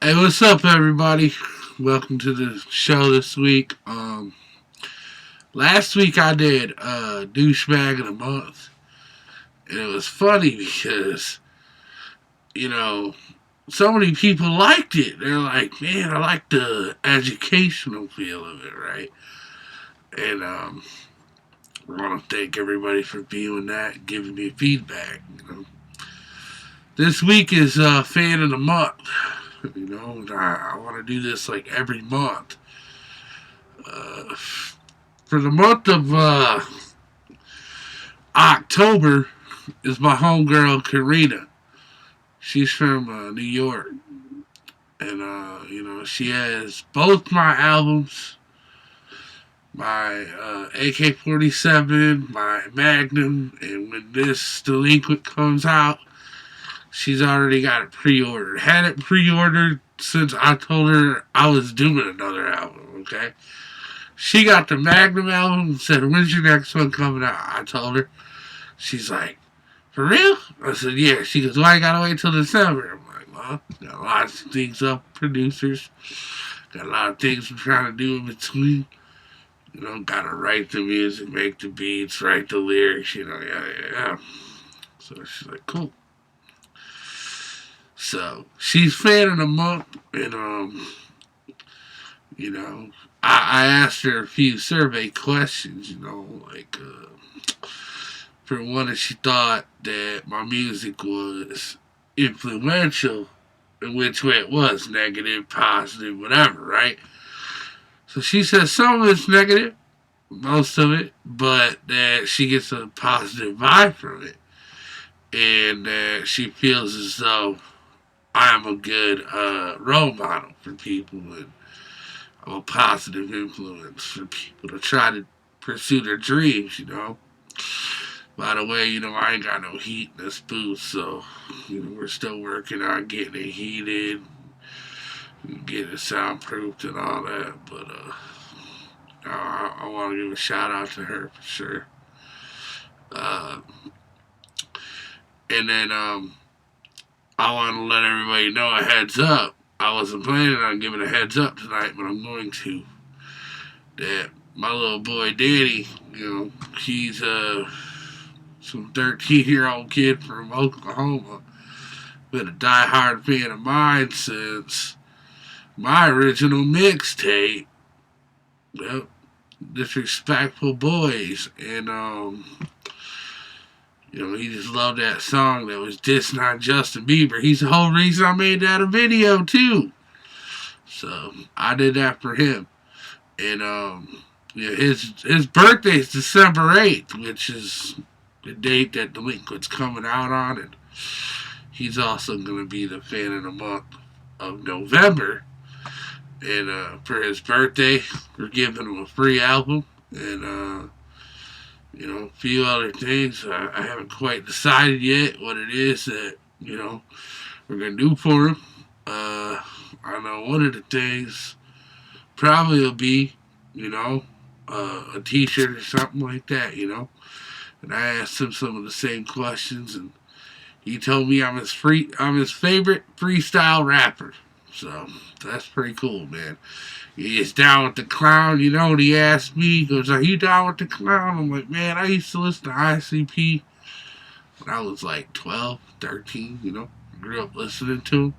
Hey, what's up, everybody? Welcome to the show this week. Last week I did douchebag of the month, and it was funny because you know so many people liked it. They're like, "Man, I like the educational feel of it, right?" And I want to thank everybody for viewing that, and giving me feedback. This week is fan of the month. And I want to do this like every month. Uh, for the month of October is my homegirl Karina. She's from New York, and she has both my albums, my AK-47, my Magnum, and when this Delinquent comes out, she's already got it pre-ordered. Had it pre-ordered since I told her I was doing another album. Okay. She got the Magnum album and said, "When's your next one coming out?" I told her. She's like, "For real?" I said, "Yeah." She goes, "Why you gotta wait till December?" I'm like, "Well, got a lot of things up, producers. Got a lot of things I'm trying to do in between. Gotta write the music, make the beats, write the lyrics, yeah. So she's like, "Cool." So she's fan of the month, and you know, I asked her a few survey questions, for one, if she thought that my music was influential, in which way it was, negative, positive, whatever, right? So she says some of it's negative, most of it, but that she gets a positive vibe from it, and that she feels as though I'm a good role model for people, and I'm a positive influence for people to try to pursue their dreams. By the way, I ain't got no heat in this booth, so, we're still working on getting it heated, getting it soundproofed and all that, but, I want to give a shout out to her for sure. Uh, and then, I want to let everybody know a heads up. I wasn't planning on giving a heads up tonight, but I'm going to. That my little boy Danny, he's some 13-year-old kid from Oklahoma. Been a die-hard fan of mine since my original mixtape. Yep, Disrespectful Boys. And, he just loved that song that was dissing on Justin Bieber. He's the whole reason I made that a video, too. So, I did that for him. And, his birthday is December 8th, which is the date that Delinquent's coming out on. And he's also going to be the fan of the month of November. And for his birthday, we're giving him a free album. And, a few other things. I haven't quite decided yet what it is that, we're going to do for him. I know one of the things probably will be, a t-shirt or something like that, And I asked him some of the same questions, and he told me I'm his favorite freestyle rapper. So that's pretty cool, man. He is down with the clown, and he asked me, he goes, "Are you down with the clown?" I'm like, "Man, I used to listen to ICP when I was like 12, 13, grew up listening to him.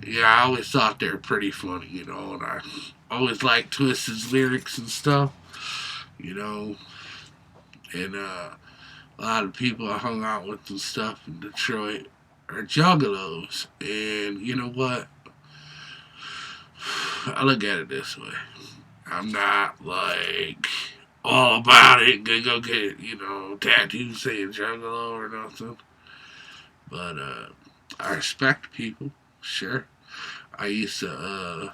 Yeah, I always thought they were pretty funny, and I always liked Twisted's lyrics and stuff, and a lot of people I hung out with and stuff in Detroit are juggalos, and you know what? I look at it this way. I'm not like all about it, gonna go get, tattoos saying juggalo or nothing. But I respect people, sure. I used to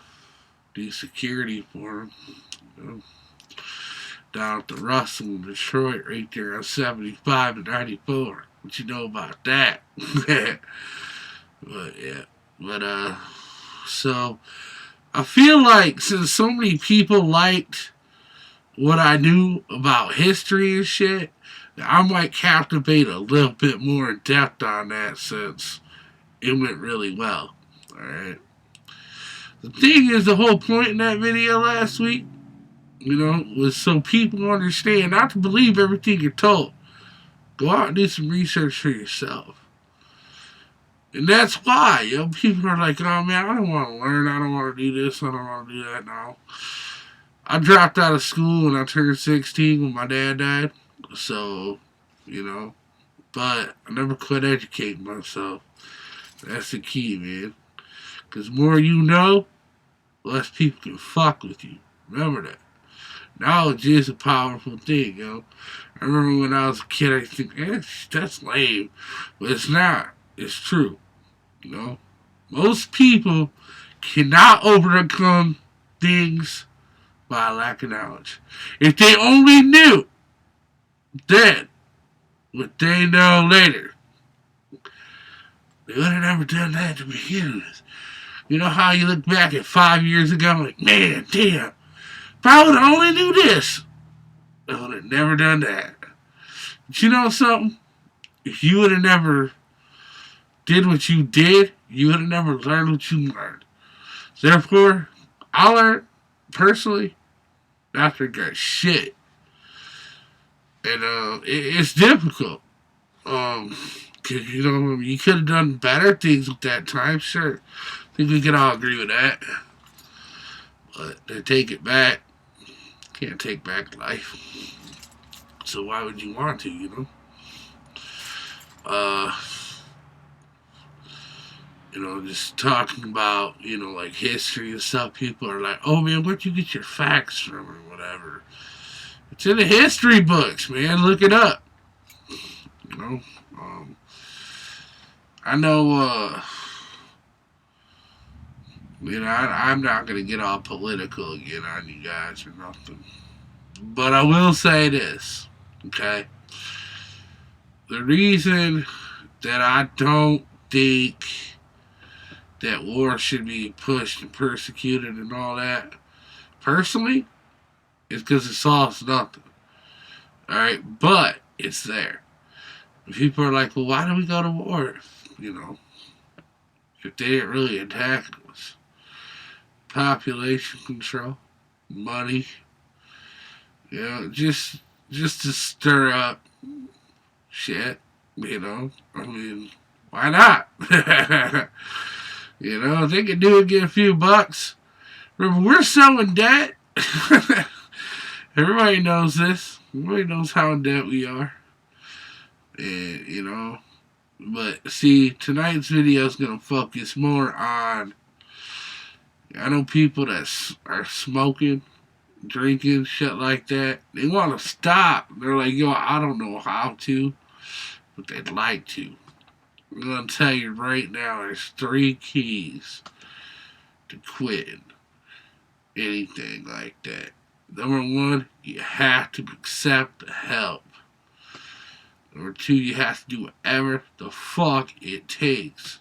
do security for them, down at the Russell in Detroit, right there on 75 and 94. What you know about that? But yeah, so I feel like since so many people liked what I knew about history and shit, I might captivate a little bit more in depth on that since it went really well. Alright? The thing is, the whole point in that video last week, was so people understand not to believe everything you're told. Go out and do some research for yourself. And that's why, people are like, oh man, I don't want to learn, I don't want to do this, I don't want to do that now. I dropped out of school when I turned 16 when my dad died. So, but I never quit educating myself. That's the key, man. Because more you know, less people can fuck with you. Remember that. Knowledge is a powerful thing, I remember when I was a kid, I think, that's lame. But it's not. It's true. Most people cannot overcome things by lack of knowledge. If they only knew then what they know later, they would have never done that to begin with. You know how you look back at 5 years ago, like, man, damn, if I would have only knew this, I would have never done that. But you know something? If you would have never did what you did, you would have never learned what you learned. Therefore, I learned, personally, not to regret shit. And it's difficult. Cause you could have done better things with that time, sure. I think we can all agree with that. But to take it back, can't take back life. So why would you want to, just talking about, like history and stuff, people are like, oh man, where'd you get your facts from or whatever? It's in the history books, man. Look it up. I know, I'm not going to get all political again on you guys or nothing. But I will say this, okay? The reason that I don't think that war should be pushed and persecuted and all that, personally, is because it solves nothing. Alright? But it's there. People are like, well, why do we go to war? If they didn't really attack us. Population control, money, just to stir up shit, I mean, why not? They can do it, get a few bucks. Remember, we're so in debt. Everybody knows this. Everybody knows how in debt we are. And, but see, tonight's video is going to focus more on, I know people that are smoking, drinking, shit like that. They want to stop. They're like, yo, I don't know how to, but they'd like to. I'm going to tell you right now, there's 3 keys to quitting anything like that. Number 1, you have to accept the help. Number 2, you have to do whatever the fuck it takes.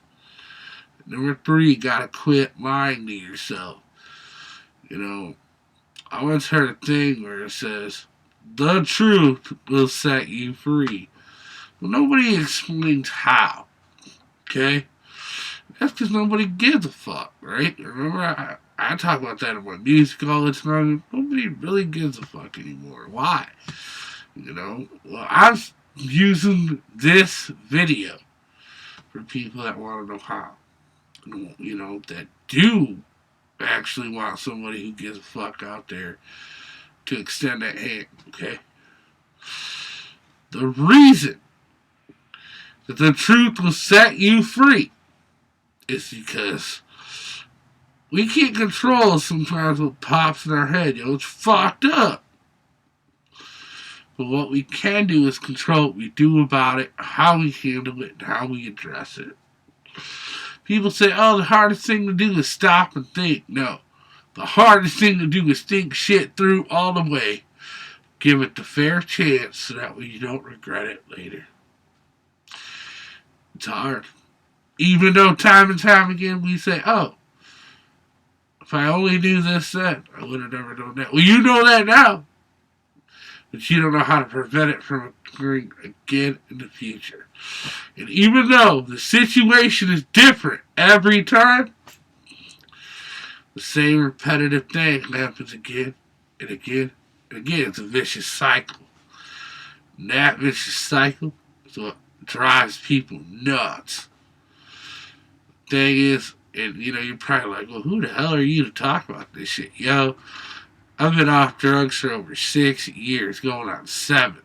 Number 3, you gotta quit lying to yourself. I once heard a thing where it says, the truth will set you free. Well, nobody explains how. Okay? That's because nobody gives a fuck, right? Remember, I talk about that in my music all the time. Nobody really gives a fuck anymore. Why? Well, I'm using this video for people that want to know how. That do actually want somebody who gives a fuck out there to extend that hand, okay? The reason that the truth will set you free is because we can't control sometimes what pops in our head. It's fucked up. But what we can do is control what we do about it, how we handle it, and how we address it. People say, oh, the hardest thing to do is stop and think. No. The hardest thing to do is think shit through all the way. Give it the fair chance so that way you don't regret it later. It's hard. Even though time and time again we say, oh, if I only knew this then, I would have never done that. Well, you know that now. But you don't know how to prevent it from occurring again in the future. And even though the situation is different every time, The same repetitive thing happens again and again and again. It's a vicious cycle. And that vicious cycle is what drives people nuts. Thing is, and you're probably like, well, who the hell are you to talk about this shit? Yo, I've been off drugs for over 6 years, going on 7.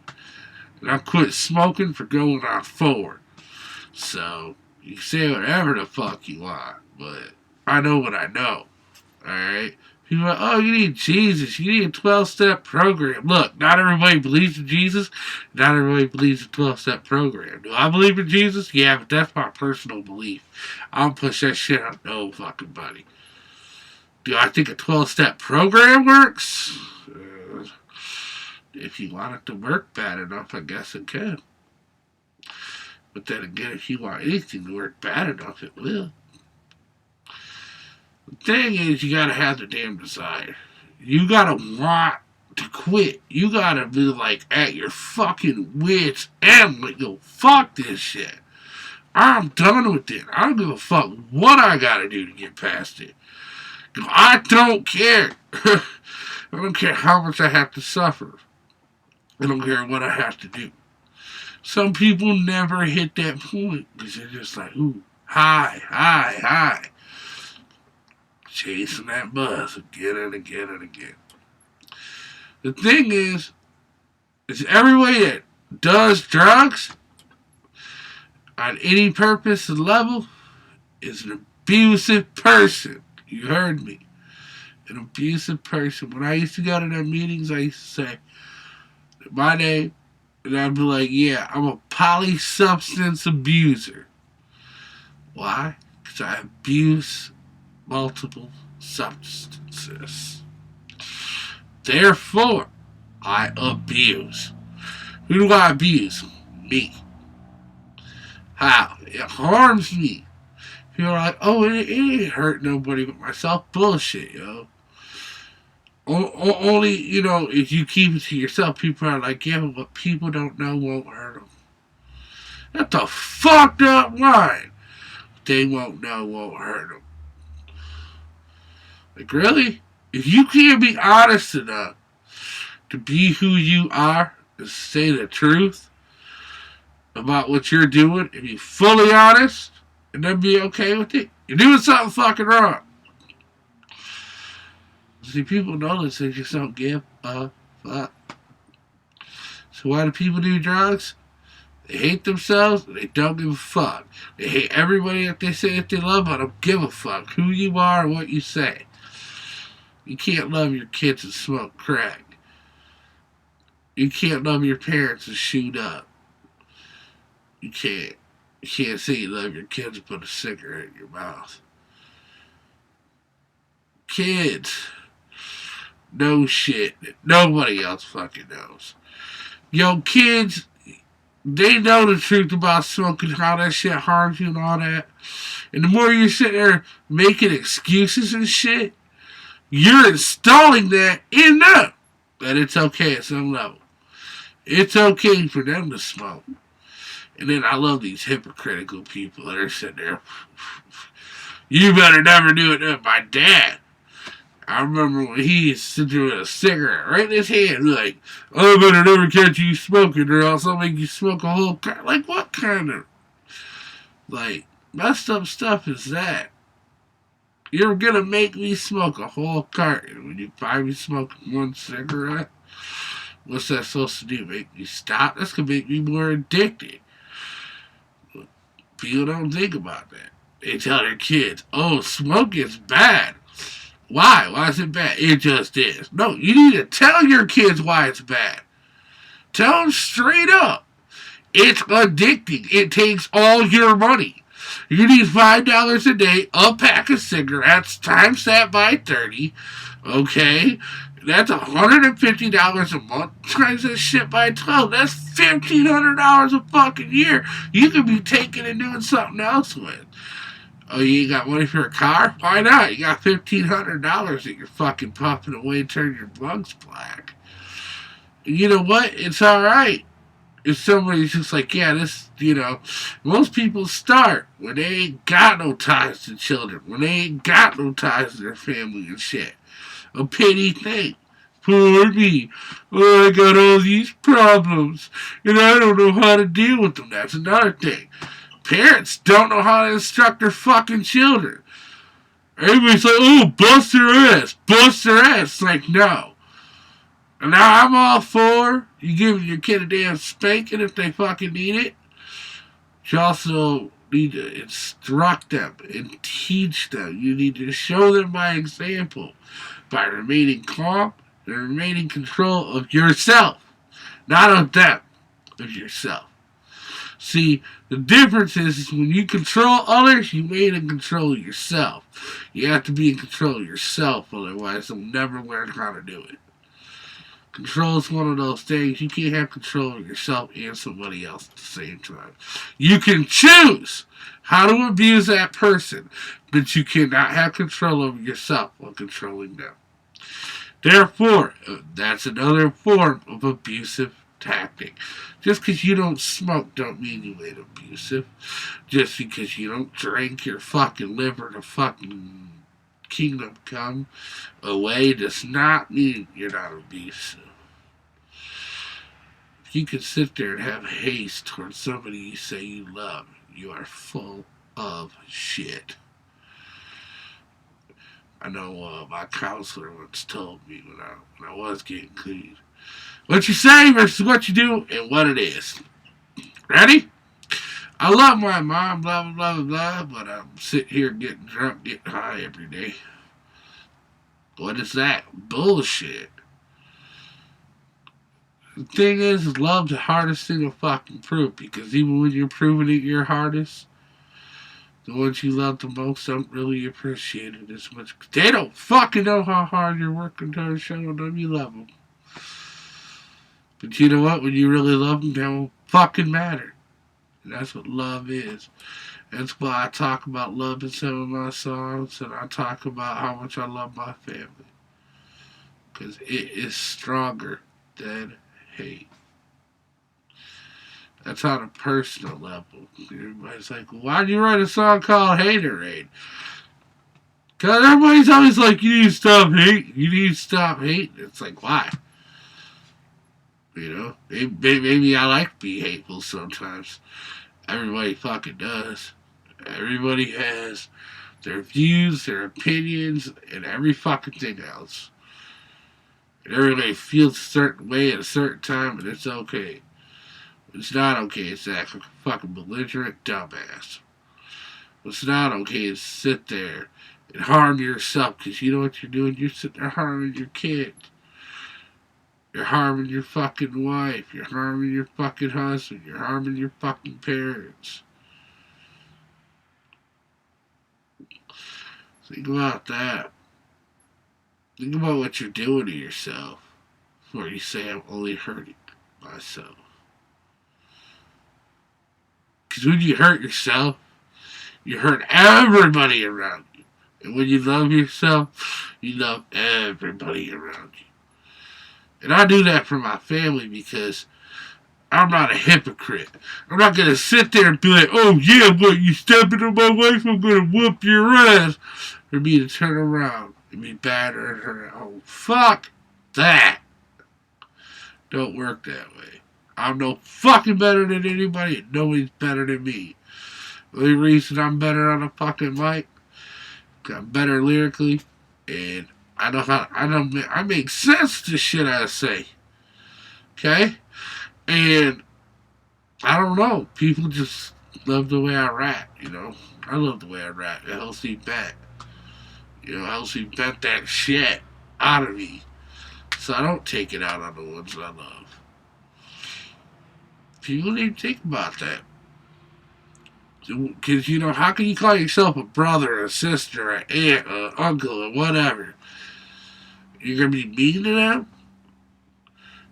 And I quit smoking for going on 4. So, you can say whatever the fuck you want, but I know what I know. Alright? People are like, oh, you need Jesus. You need a 12-step program. Look, not everybody believes in Jesus. Not everybody believes in a 12-step program. Do I believe in Jesus? Yeah, but that's my personal belief. I don't push that shit on no fucking buddy. Do I think a 12-step program works? If you want it to work bad enough, I guess it can. But then again, if you want anything to work bad enough, it will. The thing is, you gotta have the damn desire. You gotta want to quit. You gotta be like at your fucking wits' end. Like, yo, fuck this shit. I'm done with it. I don't give a fuck what I gotta do to get past it. I don't care. I don't care how much I have to suffer. I don't care what I have to do. Some people never hit that point because they're just like, ooh, high. Chasing that buzz again and again and again. The thing is everybody that does drugs on any purpose or level is an abusive person. You heard me. An abusive person. When I used to go to their meetings, I used to say my name, and I'd be like, yeah, I'm a polysubstance abuser. Why? Because I abuse multiple substances. Therefore, I abuse. Who do I abuse? Me. How? It harms me. People are like, oh, it ain't hurt nobody but myself. Bullshit, yo. Only, if you keep it to yourself, people are like, yeah, but what people don't know won't hurt them. That's a fucked up line. They won't know won't hurt them. Like, really? If you can't be honest enough to be who you are and say the truth about what you're doing and be fully honest and then be okay with it, you're doing something fucking wrong. See, people know this, they just don't give a fuck. So why do people do drugs? They hate themselves, and they don't give a fuck. They hate everybody that they say that they love, but don't give a fuck who you are and what you say. You can't love your kids and smoke crack. You can't love your parents and shoot up. You can't. You can't say you love your kids and put a cigarette in your mouth. Kids know shit that nobody else fucking knows. Yo, kids, they know the truth about smoking, how that shit harms you and all that. And the more you sit there making excuses and shit, you're installing that in them. That it's okay at some level. It's okay for them to smoke. And then I love these hypocritical people that are sitting there. You better never do it to my dad. I remember when he used to sit there with a cigarette right in his hand, like, I better never catch you smoking or else I'll make you smoke a whole carton. Like, what kind of, messed up stuff is that? You're gonna make me smoke a whole carton when you find me smoking one cigarette? What's that supposed to do? Make me stop? That's gonna make me more addicted. People don't think about that. They tell their kids, oh, smoking's bad. Why? Why is it bad? It just is. No, you need to tell your kids why it's bad. Tell them straight up. It's addicting. It takes all your money. You need $5 a day, a pack of cigarettes, times that by 30. Okay? That's $150 a month, times that shit by 12. That's $1,500 a fucking year. You could be taking and doing something else with. Oh, you ain't got money for a car? Why not? You got $1,500 that you're fucking puffing away and turning your lungs black. And you know what? It's alright. if somebody's just like, yeah, this, most people start when they ain't got no ties to children, when they ain't got no ties to their family and shit. A pity thing. Poor me. Oh, I got all these problems, and I don't know how to deal with them. That's another thing. Parents don't know how to instruct their fucking children. Everybody's like, oh, bust their ass. Bust their ass. It's like, no. And now I'm all for you giving your kid a damn spanking if they fucking need it. You also need to instruct them and teach them. You need to show them by example, by remaining calm and remaining control of yourself. Not of them, of yourself. See, the difference is when you control others, you ain't in control of yourself. You have to be in control of yourself, otherwise you'll never learn how to do it. Control is one of those things. You can't have control of yourself and somebody else at the same time. You can choose how to abuse that person, but you cannot have control over yourself while controlling them. Therefore, that's another form of abusive tactic. Just because you don't smoke don't mean you ain't abusive. Just because you don't drink your fucking liver to fucking kingdom come away does not mean you're not abusive. If you can sit there and have haste towards somebody you say you love, you are full of shit. I know my counselor once told me when I was getting clean, what you say versus what you do and what it is. Ready? I love my mom, blah, blah, blah, blah, but I'm sitting here getting drunk, getting high every day. What is that? Bullshit. The thing is love's the hardest thing to fucking prove, because even when you're proving it your hardest, the ones you love the most don't really appreciate it as much. They don't fucking know how hard you're working towards showing them you love them. But you know what? When you really love them, they don't fucking matter. And that's what love is. That's why I talk about love in some of my songs, and I talk about how much I love my family. Because it is stronger than hate. That's on a personal level. Everybody's like, well, why'd you write a song called Haterade? Because everybody's always like, you need to stop hating. You need to stop hating. It's like, why? Maybe I like to be hateful sometimes. Everybody fucking does. Everybody has their views, their opinions, and every fucking thing else. And everybody feels a certain way at a certain time, and it's okay. It's not okay. It's that fucking belligerent dumbass. What's not okay is sit there and harm yourself, because you know what you're doing? You're sitting there harming your kids. You're harming your fucking wife. You're harming your fucking husband. You're harming your fucking parents. Think about that. Think about what you're doing to yourself before you say I'm only hurting myself. Because when you hurt yourself, you hurt everybody around you. And when you love yourself, you love everybody around you. And I do that for my family because I'm not a hypocrite. I'm not going to sit there and be like, oh yeah, but you stepping on my wife, I'm going to whoop your ass. For me to turn around and be battering her. Oh, fuck that. Don't work that way. I'm no fucking better than anybody, and nobody's better than me. The only reason I'm better on a fucking mic, I'm better lyrically, and I make sense to shit I say. Okay? And I don't know. People just love the way I rap, I love the way I rap. It helps me back. It helps me bent that shit out of me. So I don't take it out on the ones I love. People need to think about that. Because, how can you call yourself a brother, a sister, an aunt, an uncle, or whatever? You're going to be mean to them?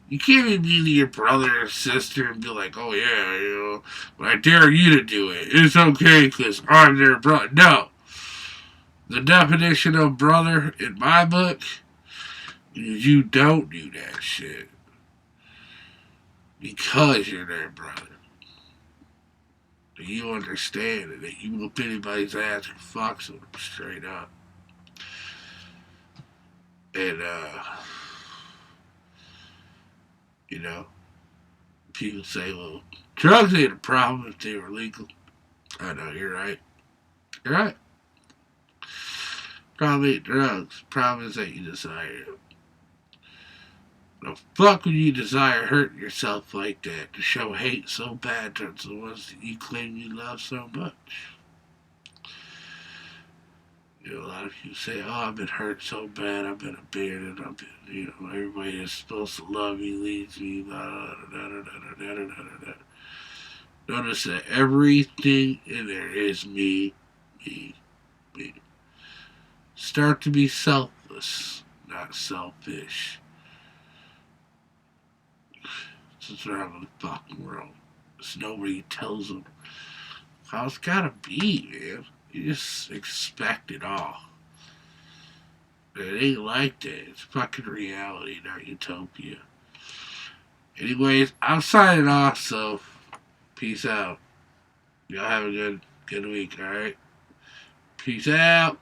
You can't be mean to your brother or sister and be like, oh yeah, but I dare you to do it. It's okay because I'm their brother. No. The definition of brother in my book is you don't do that shit. because you're their brother. That you understand it, that you whoop anybody's ass who fucks with them straight up. And, you know, people say, well, drugs ain't a problem if they were legal. I know, you're right. You're right. Problem ain't drugs. Problem is that you desire it. The fuck would you desire hurting yourself like that to show hate so bad towards the ones that you claim you love so much? You know, a lot of people say, oh, I've been hurt so bad, I've been abandoned, I've been, you know, everybody that's supposed to love me leaves me, blah, blah, blah, blah, blah, blah. Notice that everything in there is me, me, me. Start to be selfless, not selfish. That's what's wrong with the fucking world. There's nobody tells them how it's gotta be, man. You just expect it all. It ain't like that. It's fucking reality, not utopia. Anyways, I'm signing off, so peace out. Y'all have a good week, alright? Peace out.